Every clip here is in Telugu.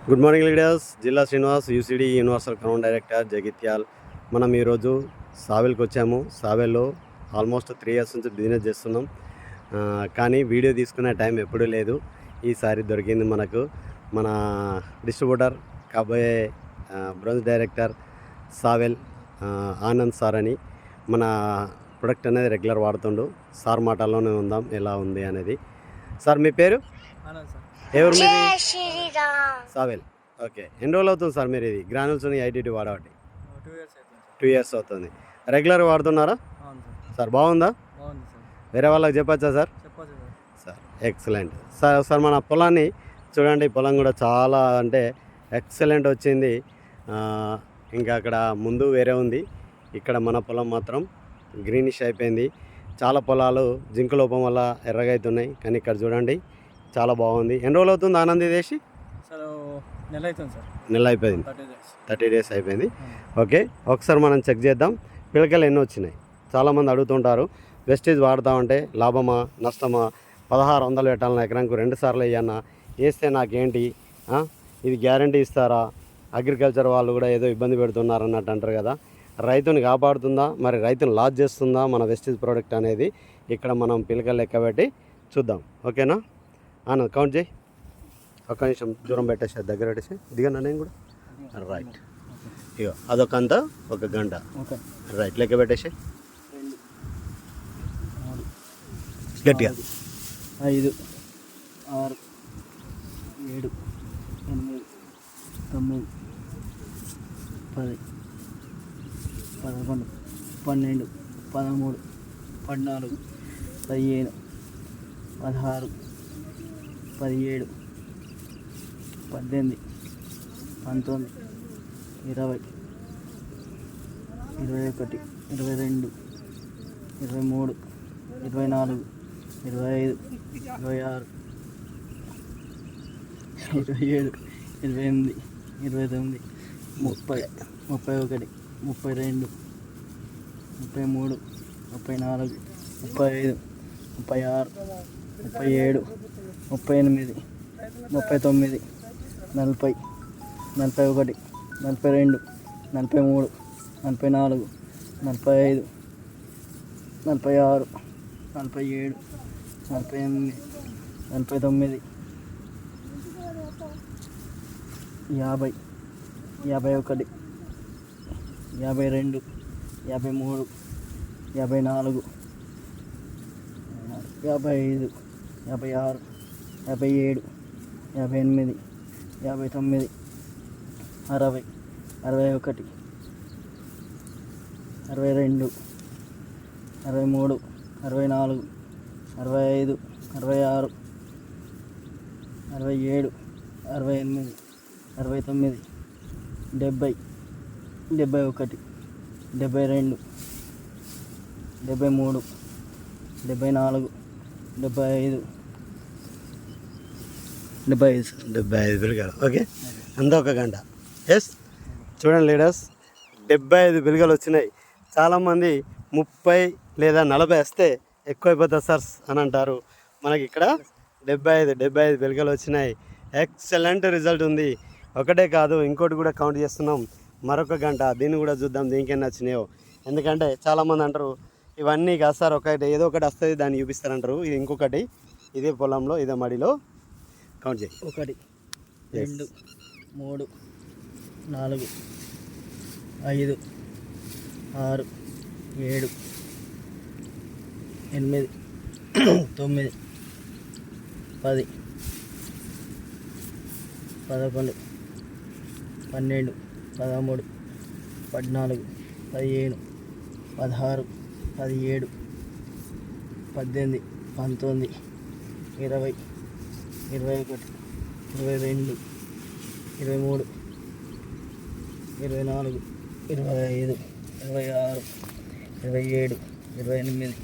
Good morning leaders. Jilla Srinivas, UCD universal crown director, Jagtial. మనం ఈరోజు సావెల్కి వచ్చాము. సావెల్లో ఆల్మోస్ట్ 3 years నుంచి బిజినెస్ చేస్తున్నాం. కానీ వీడియో తీసుకునే టైం ఎప్పుడూ లేదు. ఈసారి దొరికింది మనకు. మన డిస్ట్రిబ్యూటర్ కాబోయే బ్రాంచ్ డైరెక్టర్ సావెల్ ఆనంద్ సార్ అని. మన ప్రొడక్ట్ అనేది రెగ్యులర్ వాడుతుండు. సార్ మాటల్లోనే ఉందాం ఎలా ఉంది అనేది. సార్ మీ పేరు? ఎవరు సావెల్. ఓకే, ఎన్ని రోజులు అవుతుంది సార్ మీరు ఇది గ్రానుల్స్ ఐటీటీ వాడబట్టి? 2 years అవుతుంది. రెగ్యులర్ వాడుతున్నారా సార్? బాగుందా? వేరే వాళ్ళకి చెప్పచ్చా సార్? Sir excellent sir. మన పొలాన్ని చూడండి, పొలం కూడా చాలా అంటే ఎక్సలెంట్ వచ్చింది. ఇంకా అక్కడ ముందు వేరే ఉంది, ఇక్కడ మన పొలం మాత్రం గ్రీనిష్ అయిపోయింది. చాలా పొలాలు జింకు లోపం వల్ల ఎర్రగా అవుతున్నాయి, కానీ ఇక్కడ చూడండి చాలా బాగుంది. ఎన్ని రోజులు అవుతుంది ఆనంద్ చేసి? నెల అయిపోయింది, 30 days అయిపోయింది. ఓకే, ఒకసారి మనం చెక్ చేద్దాం పిలకలు ఎన్ని వచ్చినాయి. చాలామంది అడుగుతుంటారు వెస్టేజ్ వాడతామంటే లాభమా నష్టమా, 1600 పెట్టాలన్నా ఎకరానికి 2 సార్లు వేయన్నా, వేస్తే నాకేంటి, ఇది గ్యారంటీ ఇస్తారా? అగ్రికల్చర్ వాళ్ళు కూడా ఏదో ఇబ్బంది పెడుతున్నారు అన్నట్టు అంటారు కదా. రైతుని కాపాడుతుందా, మరి రైతుని లాస్ చేస్తుందా మన వెస్టేజ్ ప్రోడక్ట్ అనేది? ఇక్కడ మనం పిలకలు లెక్క పెట్టి చూద్దాం. ఓకేనా ఆనంద్? కౌంట్ చేయి. ఒక్క నిమిషం దూరం పెట్టేసా, దగ్గర పెట్టేసి దిగన్నా నేను కూడా. రైట్, ఇగో అదొక అంత 1 గంట. రైట్, లెక్క పెట్టేసి గట్టిగా. 5, 6, 7, 8, 9, 10, 11, 12, 13, 14, 15, 16, 17, 18, 19, 20, 21, 22, 23, 24, 25, 26, 27, 28, 29, 30, 31, 32, 33, 34, 35, 36, 37, 38, 39, 40, 41, 42, 43, 44, 45, 46, 47, 48, 49, 50, 51, 52, 53, 54, 55, 56, 57, 58, 59, 60, 61, 62, 63, 64, 65, 66, 67, 68, 69, 70, 71, 72, 73, 74, 75, 75 పిలకలు. ఓకే, అంతా 1 గంట. ఎస్, చూడండి లీడర్స్, 75 పిలకలు వచ్చినాయి. చాలామంది 30 లేదా 40 వస్తే ఎక్కువ అయిపోతుంది సార్ అని అంటారు. మనకి ఇక్కడ 75 పిలకలు వచ్చినాయి. ఎక్సలెంట్ రిజల్ట్ ఉంది. ఒకటే కాదు, ఇంకోటి కూడా కౌంట్ చేస్తున్నాం. మరొక గంట దీన్ని కూడా చూద్దాం దీనికైనా వచ్చినాయో. ఎందుకంటే చాలామంది అంటారు ఇవన్నీ కాదు సార్, ఒకటి ఏదో ఒకటి వస్తుంది దాన్ని చూపిస్తారంటారు. ఇది ఇంకొకటి, ఇదే పొలంలో ఇదే మడిలో. కౌంట్ చేయి. 1, 2, 3, 4, 5, 6, 7, 8, 9, 10, 11, 12, 13, 14, 15, 16, 17, 18, 19, 20, 21, 22, 23, 24, 25, 26, 27, 28, 29,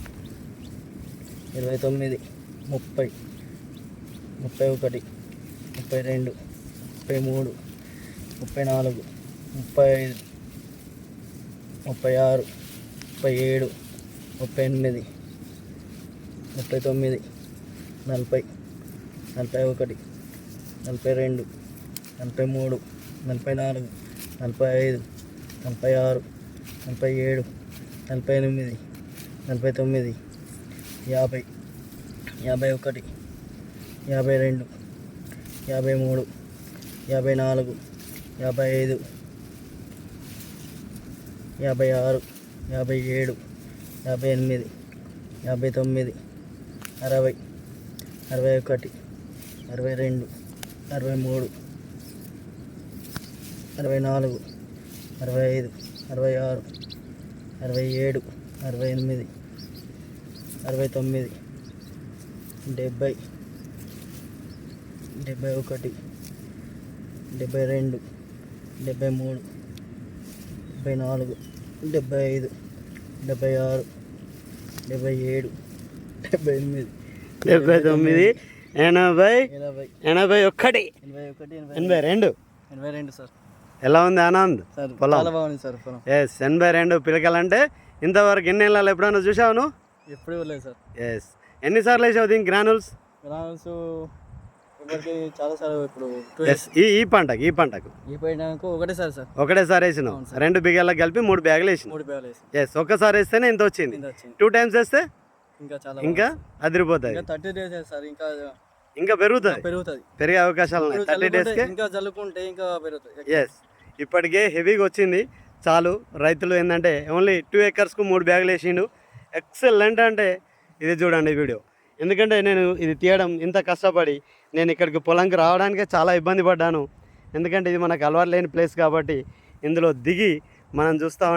30, 31, 32, 33, 34, 35, 36, 37, 38, 39, 40, 41, 42, 43, 44, 45, 46, 47, 48, 49, 50, 51, 52, 53, 54, 55, 56, 57, 58, 59, 60, 61, 62, 63, 64, 65, 66, 67, 68, 69, 70, 71, 72, 73, 74, 75, 76, 77, 78, 79, 80, 80, 81, 81, 82. 82 సార్. ఎలా ఉంది ఆనంద్ సార్ పొలం? చాలా బాగుంది సార్ పొలం. ఎస్ 82 పిలకలంటే ఇంతవరకు ఎన్ని నెలలు ఎప్పుడైనా చూసావు నువ్వు? ఎప్పుడు లేదు సార్. ఎస్ ఎన్నిసార్లు వేసావు దీనికి గ్రానుల్స్? గ్రామ్స్ ఇప్పటికి చాలాసార్లు ఇప్పుడు ఎస్ ఈ పంటకు ఈ పోయినాక ఒకటేసారి సార్. ఒకటేసారి వేసినావు, అవును సార్. 2 బిగాలకు కలిపి 3 బ్యాగులు వేసినావు. 3 బ్యాగులు వేసి ఎస్ ఒక్కసారి వేస్తేనే ఇంత వచ్చింది. కింద వచ్చింది. 2 టైమ్స్ వేస్తే ఇంకా చాలా ఇంకా అదిరిపోతుంది, ఇంకా 30 డేస్ సార్. ఇంకా ఇంకా పెరుగుతుంది, పెరుగుతుంది. పెరిగే అవకాశాలు ఉన్నాయి. 30 డేస్కి ఇంకా జల్లుకుంటే ఇంకా పెరుగుతుంది. ఎస్ ఇప్పటికే హెవీగా వచ్చింది చాలు. రైతులు ఏంటంటే ఓన్లీ 2 ఎకర్స్కు 3 బ్యాగులు వేసిండు. ఎక్సలెంట్ అంటే ఇది చూడండి వీడియో. ఎందుకంటే నేను ఇది తీయడం ఇంత కష్టపడి నేను ఇక్కడికి పొలంకి రావడానికే చాలా ఇబ్బంది పడ్డాను. ఎందుకంటే ఇది మనకు అలవాటు లేని ప్లేస్ కాబట్టి ఇందులో దిగి మనం చూస్తాం.